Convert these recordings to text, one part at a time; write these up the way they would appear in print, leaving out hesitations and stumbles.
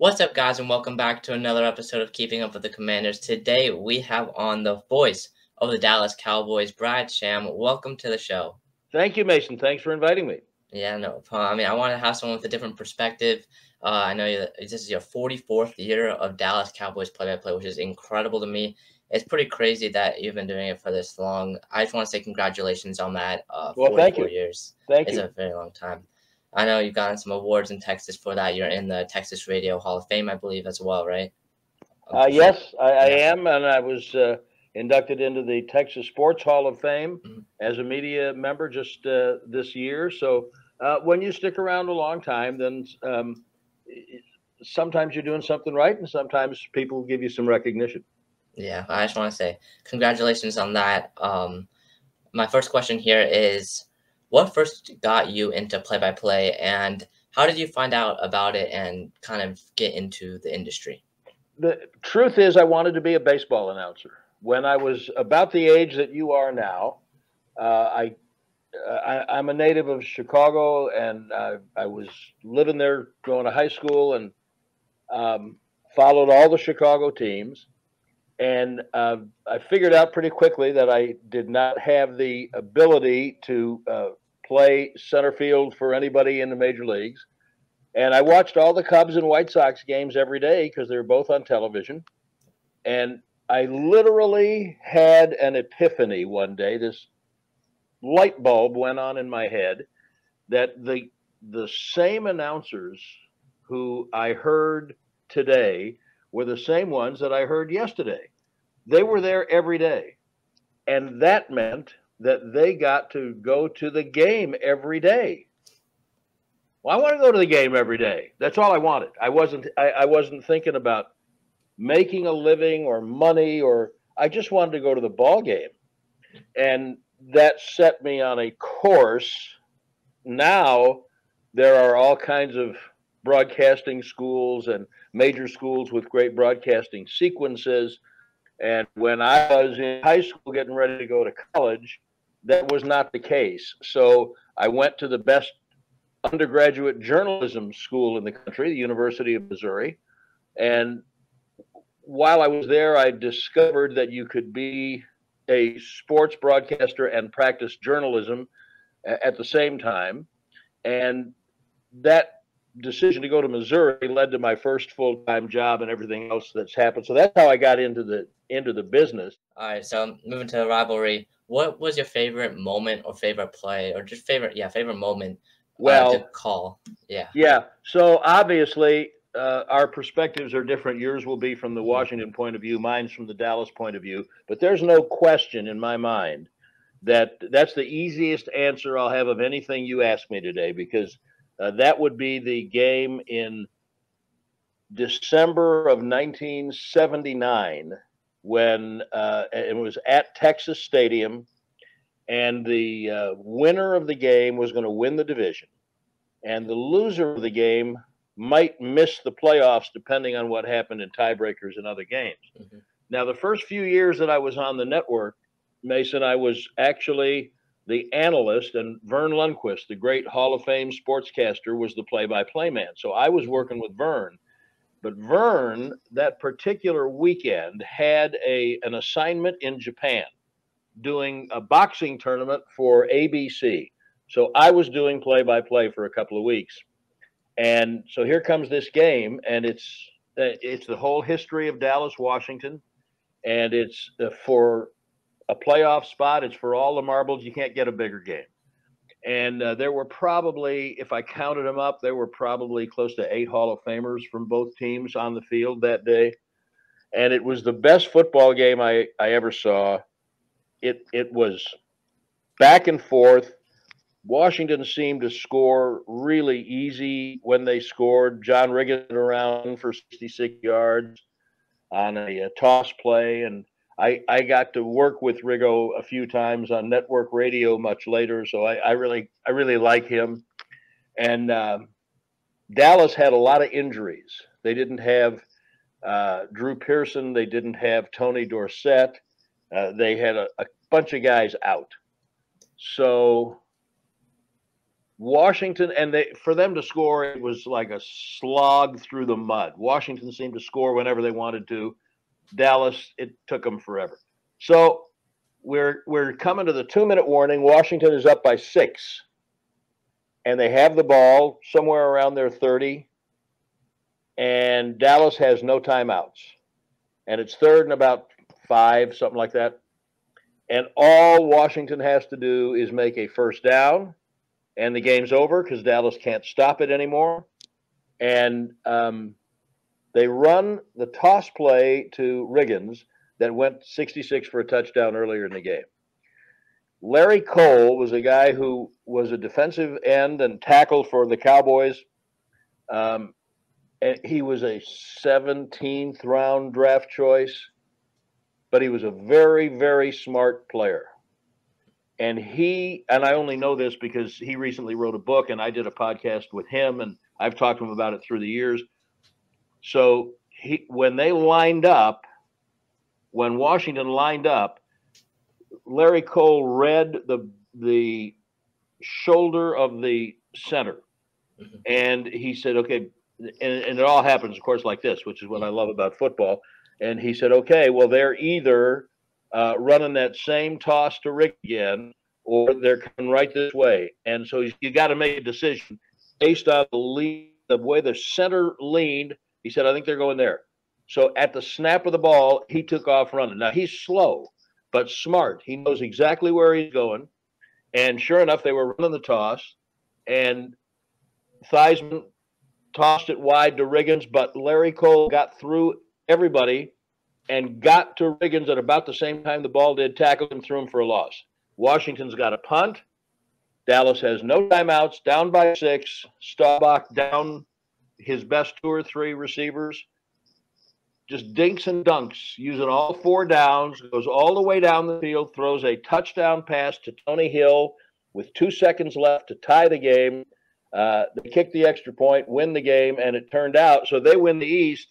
What's up, guys, and welcome back to another episode of Keeping Up with the Commanders. Today, we have on the voice of the Dallas Cowboys, Brad Sham. Welcome to the show. Thank you, Mason. Thanks for inviting me. Yeah, no problem. I mean, I want to have someone with a different perspective. I know this is your 44th year of Dallas Cowboys play-by-play, which is incredible to me. It's pretty crazy that you've been doing it for this long. I just want to say congratulations on that. Well, 44 thank you. years. Thank It's you. a very long time. I know you've gotten some awards in Texas for that. You're in the Texas Radio Hall of Fame, I believe, as well, right? Yes, I am, and I was inducted into the Texas Sports Hall of Fame as a media member just this year. So when you stick around a long time, then sometimes you're doing something right, and sometimes people give you some recognition. Yeah, I just want to say congratulations on that. My first question here is, what first got you into play-by-play, and how did you find out about it and kind of get into the industry? The truth is, I wanted to be a baseball announcer. When I was about the age that you are now, I'm a native of Chicago, and I was living there, going to high school, and followed all the Chicago teams. And I figured out pretty quickly that I did not have the ability to play center field for anybody in the major leagues. And I watched all the Cubs and White Sox games every day because they were both on television. And I literally had an epiphany one day. This light bulb went on in my head that the same announcers who I heard today were the same ones that I heard yesterday. They were there every day. And that meant that they got to go to the game every day. Well, I want to go to the game every day. That's all I wanted. I wasn't thinking about making a living or money, or I just wanted to go to the ball game. And that set me on a course. Now there are all kinds of broadcasting schools and major schools with great broadcasting sequences. And when I was in high school getting ready to go to college, that was not the case. So I went to the best undergraduate journalism school in the country, the University of Missouri. And while I was there, I discovered that you could be a sports broadcaster and practice journalism at the same time. And that decision to go to Missouri led to my first full-time job and everything else that's happened. So that's how I got into the business. All right, so moving to the rivalry, what was your favorite moment or favorite play or just favorite moment to call? Yeah. So obviously our perspectives are different. Yours will be from the Washington point of view, mine's from the Dallas point of view. But there's no question in my mind that that's the easiest answer I'll have of anything you ask me today, because that would be the game in December of 1979 when it was at Texas Stadium, and the winner of the game was going to win the division, and the loser of the game might miss the playoffs depending on what happened in tiebreakers and other games. Now, the first few years that I was on the network, Mason, I was actually the analyst, and Vern Lundquist, the great Hall of Fame sportscaster, was the play-by-play man. So I was working with Vern. But Vern, that particular weekend, had an assignment in Japan doing a boxing tournament for ABC. So I was doing play-by-play for a couple of weeks. And so here comes this game, and it's the whole history of Dallas, Washington, and it's for a playoff spot. It's for all the marbles. You can't get a bigger game. And there were probably, if I counted them up, there were probably close to 8 Hall of Famers from both teams on the field that day. And it was the best football game I ever saw. It was back and forth. Washington seemed to score really easy when they scored. John Riggin around for 66 yards on a toss play. And I got to work with Riggo a few times on network radio much later, so I really like him. And Dallas had a lot of injuries. They didn't have Drew Pearson. They didn't have Tony Dorsett. They had a bunch of guys out. So Washington, and for them to score, it was like a slog through the mud. Washington seemed to score whenever they wanted to. Dallas, it took them forever. So we're coming to the 2-minute warning. Washington is up by 6, and they have the ball somewhere around their 30, and Dallas has no timeouts, and it's 3rd and about 5, something like that. And all Washington has to do is make a first down, and the game's over because Dallas can't stop it anymore. And they run the toss play to Riggins that went 66 for a touchdown earlier in the game. Larry Cole was a guy who was a defensive end and tackle for the Cowboys. And he was a 17th round draft choice, but he was a very, very smart player. And I only know this because he recently wrote a book and I did a podcast with him and I've talked to him about it through the years. So when Washington lined up, Larry Cole read the shoulder of the center. Mm-hmm. And he said, okay, and it all happens, of course, like this, which is what I love about football. And he said, okay, well, they're either running that same toss to Rick again, or they're coming right this way. And so you got to make a decision based on the way the center leaned. He said, I think they're going there. So at the snap of the ball, he took off running. Now, he's slow, but smart. He knows exactly where he's going. And sure enough, they were running the toss. And Theismann tossed it wide to Riggins, but Larry Cole got through everybody and got to Riggins at about the same time the ball did, tackled him, threw him for a loss. Washington's got a punt. Dallas has no timeouts, down by 6. Staubach down his best 2 or 3 receivers. Just dinks and dunks, using all 4 downs, goes all the way down the field, throws a touchdown pass to Tony Hill with 2 seconds left to tie the game. They kick the extra point, win the game, and it turned out, so they win the East,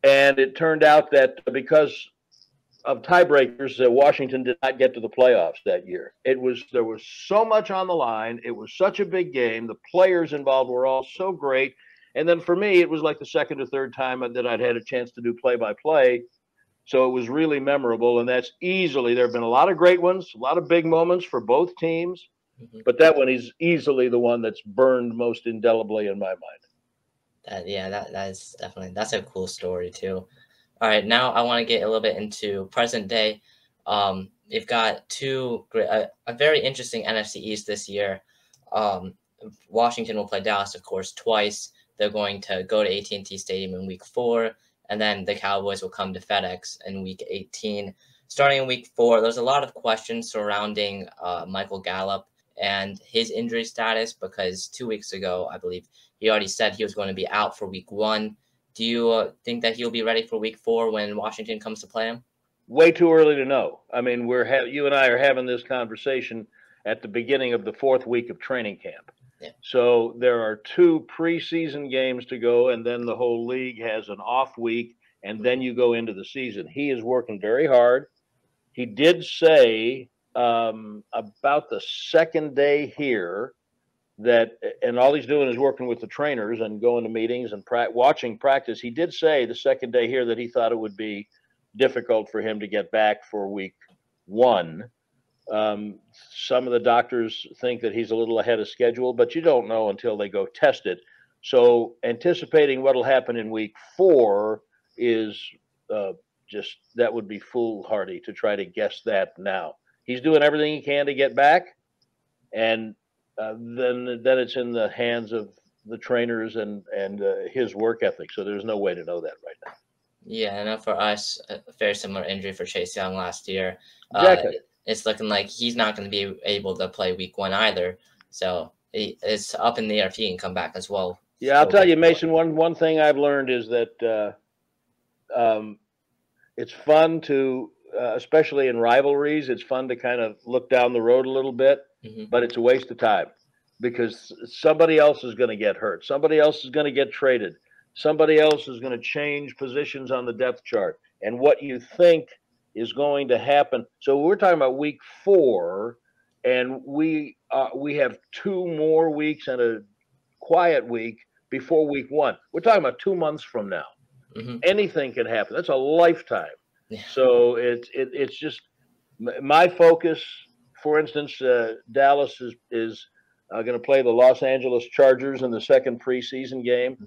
and it turned out that because of tiebreakers, Washington did not get to the playoffs that year. There was so much on the line. It was such a big game. The players involved were all so great. And then for me, it was like the 2nd or 3rd time that I'd had a chance to do play-by-play. So it was really memorable. And that's easily, there have been a lot of great ones, a lot of big moments for both teams. Mm-hmm. But that one is easily the one that's burned most indelibly in my mind. That's definitely, that's a cool story too. All right, now I want to get a little bit into present day. You've got a very interesting NFC East this year. Washington will play Dallas, of course, twice. They're going to go to AT&T Stadium in Week 4, and then the Cowboys will come to FedEx in Week 18. Starting in Week 4, there's a lot of questions surrounding Michael Gallup and his injury status because 2 weeks ago, I believe, he already said he was going to be out for Week 1. Do you think that he'll be ready for Week 4 when Washington comes to play him? Way too early to know. I mean, you and I are having this conversation at the beginning of the 4th week of training camp. Yeah. So there are 2 preseason games to go, and then the whole league has an off week, and then you go into the season. He is working very hard. He did say about the 2nd day here that, and all he's doing is working with the trainers and going to meetings and watching practice. He did say the 2nd day here that he thought it would be difficult for him to get back for Week 1. Some of the doctors think that he's a little ahead of schedule, but you don't know until they go test it. So anticipating what will happen in Week 4 is that would be foolhardy to try to guess that now. He's doing everything he can to get back, and then it's in the hands of the trainers and his work ethic. So there's no way to know that right now. Yeah, I know for us, a very similar injury for Chase Young last year. Exactly. It's looking like he's not going to be able to play Week 1 either. So it's up in the air if he can come back as well. Yeah, I'll tell you, Mason, one thing I've learned is that it's fun to, especially in rivalries, it's fun to kind of look down the road a little bit, but it's a waste of time because somebody else is going to get hurt. Somebody else is going to get traded. Somebody else is going to change positions on the depth chart. And what you think is going to happen. So we're talking about Week 4, and we we have 2 more weeks and a quiet week before week 1. We're talking about 2 months from now. Mm-hmm. Anything can happen. That's a lifetime. Yeah. So it's just my focus. For instance, Dallas is going to play the Los Angeles Chargers in the second preseason game.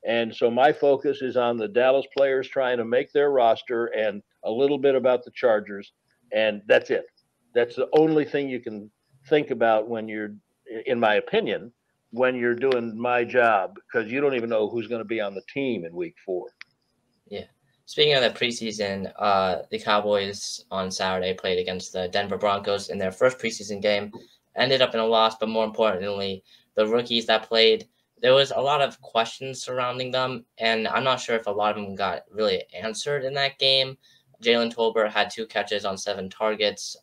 And so my focus is on the Dallas players trying to make their roster and a little bit about the Chargers. And that's it. That's the only thing you can think about when you're, in my opinion, when you're doing my job, because you don't even know who's going to be on the team in week 4. Yeah. Speaking of the preseason, the Cowboys on Saturday played against the Denver Broncos in their first preseason game, ended up in a loss, but more importantly, the rookies that played, there was a lot of questions surrounding them, and I'm not sure if a lot of them got really answered in that game. Jalen Tolbert had 2 catches on 7 targets.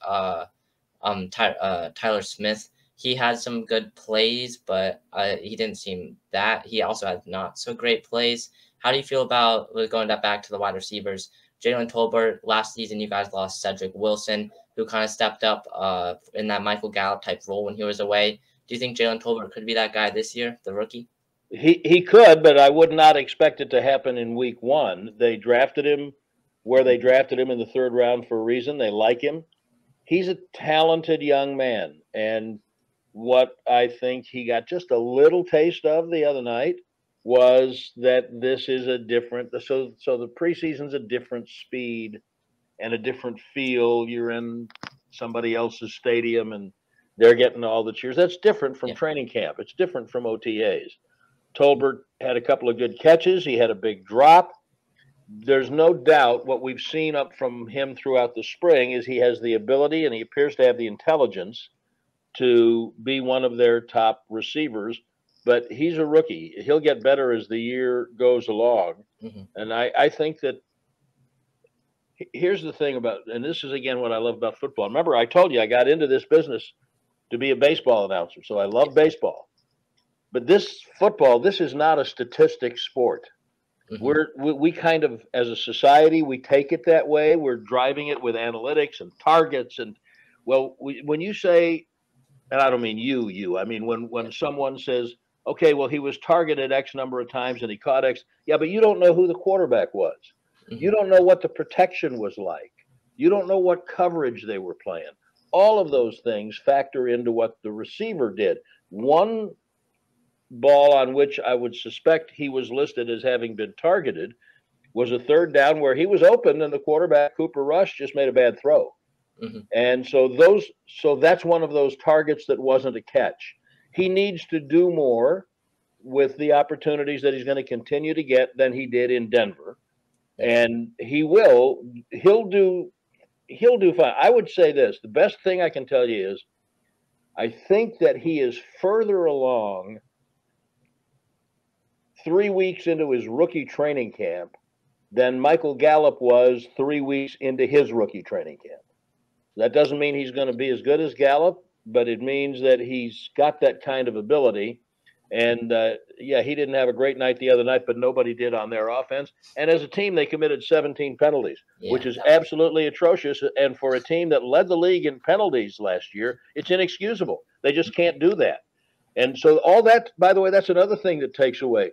Tyler Smith, he had some good plays, but he didn't seem that. He also had not so great plays. How do you feel about going back to the wide receivers? Jalen Tolbert, last season you guys lost Cedric Wilson, who kind of stepped up in that Michael Gallup type role when he was away. Do you think Jalen Tolbert could be that guy this year, the rookie? He could, but I would not expect it to happen in week 1. They drafted him where they drafted him in the 3rd round for a reason. They like him. He's a talented young man, and what I think he got just a little taste of the other night was that this is a different, so the preseason's a different speed and a different feel. You're in somebody else's stadium and they're getting all the cheers. That's different from training camp. It's different from OTAs. Tolbert had a couple of good catches. He had a big drop. There's no doubt what we've seen up from him throughout the spring is he has the ability and he appears to have the intelligence to be one of their top receivers, but he's a rookie. He'll get better as the year goes along. Mm-hmm. And I think that here's the thing about, and this is again what I love about football. Remember, I told you I got into this business to be a baseball announcer, so I love baseball. But this football, this is not a statistic sport. Mm-hmm. We kind of, as a society, we take it that way. We're driving it with analytics and targets. And, well, when you say, and I don't mean you, I mean when someone says, okay, well, he was targeted X number of times and he caught X. Yeah, but you don't know who the quarterback was. Mm-hmm. You don't know what the protection was like. You don't know what coverage they were playing. All of those things factor into what the receiver did. One ball on which I would suspect he was listed as having been targeted was a 3rd down where he was open and the quarterback, Cooper Rush, just made a bad throw. Mm-hmm. And so that's one of those targets that wasn't a catch. He needs to do more with the opportunities that he's going to continue to get than he did in Denver. And he'll do fine. I would say this, the best thing I can tell you is I think that he is further along 3 weeks into his rookie training camp than Michael Gallup was 3 weeks into his rookie training camp. That doesn't mean he's going to be as good as Gallup, but it means that he's got that kind of ability. And, he didn't have a great night the other night, but nobody did on their offense. And as a team, they committed 17 penalties, which is absolutely atrocious. And for a team that led the league in penalties last year, it's inexcusable. They just can't do that. And so all that, by the way, that's another thing that takes away.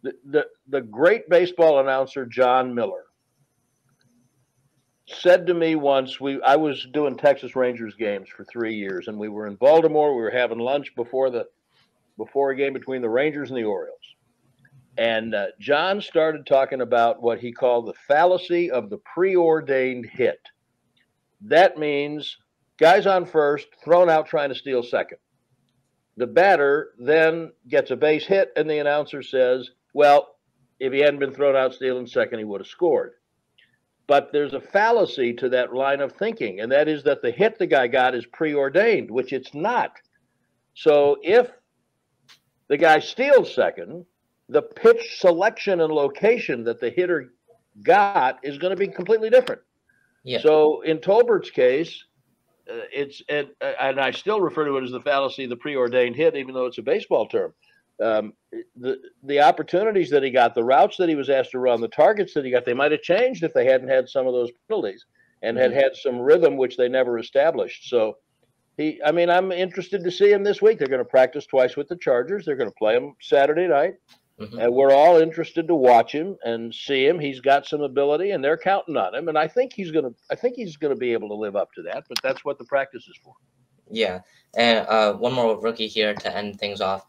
The great baseball announcer, John Miller, said to me once, I was doing Texas Rangers games for 3 years, and we were in Baltimore. We were having lunch before a game between the Rangers and the Orioles. And John started talking about what he called the fallacy of the preordained hit. That means guys on first, thrown out trying to steal second. The batter then gets a base hit, and the announcer says, well, if he hadn't been thrown out stealing second, he would have scored. But there's a fallacy to that line of thinking, and that is that the hit the guy got is preordained, which it's not. So if the guy steals second, the pitch selection and location that the hitter got is going to be completely different. Yeah. So in Tolbert's case, and I still refer to it as the fallacy of the preordained hit, even though it's a baseball term. The opportunities that he got, the routes that he was asked to run, the targets that he got, they might have changed if they hadn't had some of those penalties and had some rhythm, which they never established. So I mean, I'm interested to see him this week. They're going to practice twice with the Chargers. They're going to play him Saturday night. And we're all interested to watch him and see him. He's got some ability, and they're counting on him. And I think he's going to be able to live up to that. But that's what the practice is for. Yeah, and one more rookie here to end things off.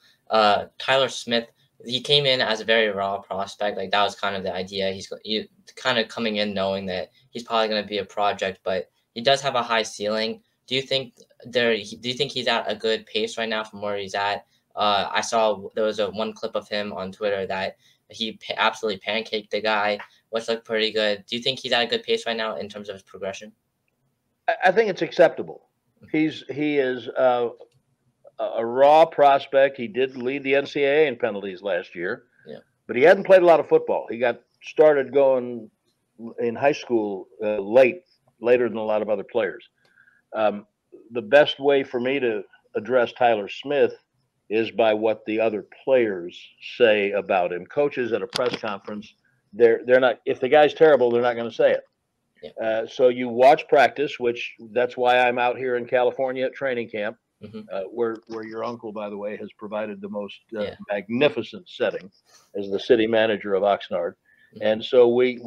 Tyler Smith. He came in as a very raw prospect. Like, that was kind of the idea. He's kind of coming in knowing that he's probably going to be a project, but he does have a high ceiling. Do you think he's at a good pace right now from where he's at? I saw there was one clip of him on Twitter that he absolutely pancaked the guy, which looked pretty good. Do you think he's at a good pace right now in terms of his progression? I think it's acceptable. He is a raw prospect. He did lead the NCAA in penalties last year, but he hadn't played a lot of football. He got started going in high school later than a lot of other players. The best way for me to address Tyler Smith is by what the other players say about him. Coaches at a press conference, they're not. If the guy's terrible, they're not going to say it. Yeah. So you watch practice, which that's why I'm out here in California at training camp, where your uncle, by the way, has provided the most magnificent setting as the city manager of Oxnard. And so we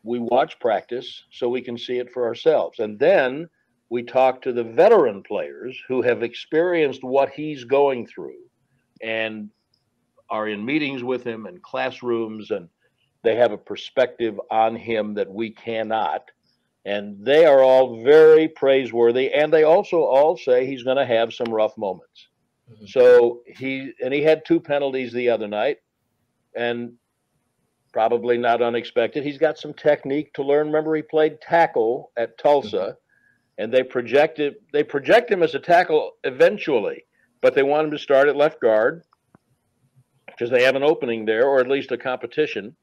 watch practice so we can see it for ourselves. And then we talk to the veteran players who have experienced what he's going through and are in meetings with him and classrooms, and they have a perspective on him that we cannot. And they are all very praiseworthy. And they also all say he's going to have some rough moments. So he had 2 penalties the other night, and probably not unexpected. He's got some technique to learn. Remember, he played tackle at Tulsa, and they project him as a tackle eventually, but they want him to start at left guard because they have an opening there, or at least a competition.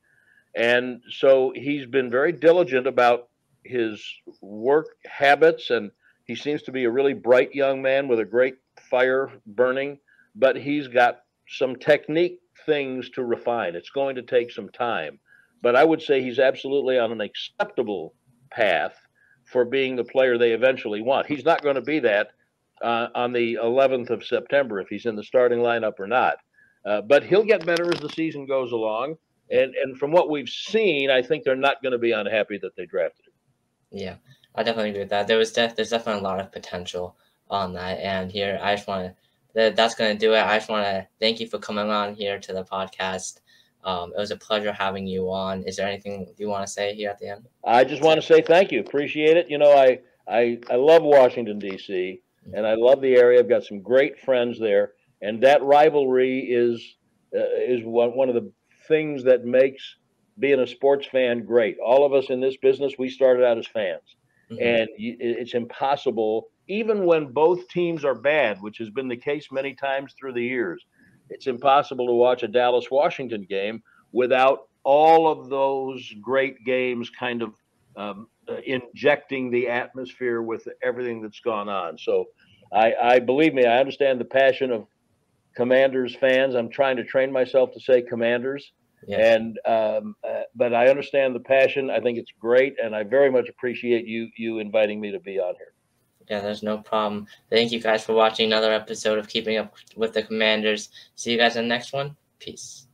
And so he's been very diligent about his work habits, and he seems to be a really bright young man with a great fire burning, but he's got some technique things to refine. It's going to take some time, but I would say he's absolutely on an acceptable path for being the player they eventually want. He's not going to be that on the 11th of September if he's in the starting lineup or not, but he'll get better as the season goes along. And from what we've seen, I think they're not going to be unhappy that they drafted him. Yeah, I definitely agree with that. There's definitely a lot of potential on that. And here, I just want to, that's going to do it. I just want to thank you for coming on here to the podcast. It was a pleasure having you on. Is there anything you want to say here at the end? I just want to say thank you. Appreciate it. You know, I love Washington, D.C., and I love the area. I've got some great friends there. And that rivalry is one of the things that makes being a sports fan great. All of us in this business, we started out as fans. And it's impossible, even when both teams are bad, which has been the case many times through the years, it's impossible to watch a Dallas-Washington game without all of those great games kind of injecting the atmosphere with everything that's gone on. So I believe me, I understand the passion of Commanders fans. I'm trying to train myself to say Commanders. And but I understand the passion. I think it's great, and I very much appreciate you inviting me to be on here. Yeah, there's no problem. Thank you guys for watching another episode of Keeping Up with the Commanders. See you guys in the next one. Peace.